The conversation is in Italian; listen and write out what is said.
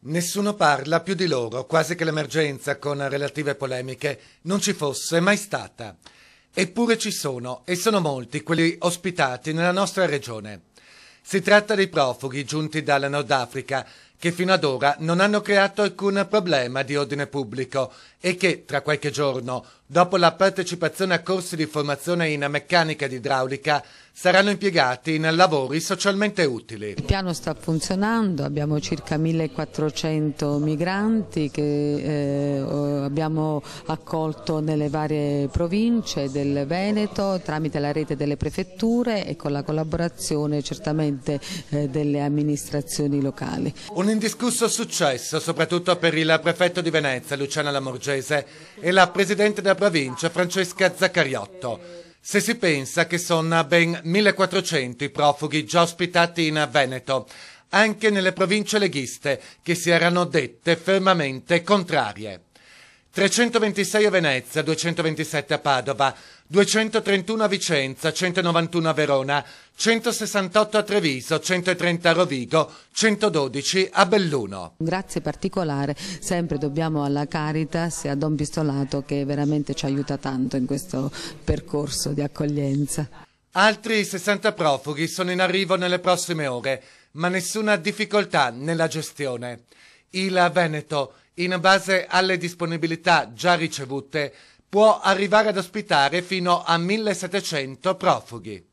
Nessuno parla più di loro, quasi che l'emergenza con relative polemiche non ci fosse mai stata. Eppure ci sono, e sono molti quelli ospitati nella nostra regione. Si tratta dei profughi giunti dal Nord Africa, che fino ad ora non hanno creato alcun problema di ordine pubblico e che, tra qualche giorno, dopo la partecipazione a corsi di formazione in meccanica ed idraulica, saranno impiegati in lavori socialmente utili. Il piano sta funzionando, abbiamo circa 1400 migranti che abbiamo accolto nelle varie province del Veneto tramite la rete delle prefetture e con la collaborazione certamente delle amministrazioni locali. Un indiscusso successo soprattutto per il prefetto di Venezia Luciano Lamorgese e la presidente della provincia Francesca Zaccariotto. Se si pensa che sono ben 1400 i profughi già ospitati in Veneto, anche nelle province leghiste che si erano dette fermamente contrarie. 326 a Venezia, 227 a Padova, 231 a Vicenza, 191 a Verona, 168 a Treviso, 130 a Rovigo, 112 a Belluno. Un grazie particolare sempre dobbiamo alla Caritas e a Don Pistolato che veramente ci aiuta tanto in questo percorso di accoglienza. Altri 60 profughi sono in arrivo nelle prossime ore, ma nessuna difficoltà nella gestione. Il Veneto, in base alle disponibilità già ricevute, può arrivare ad ospitare fino a 1700 profughi.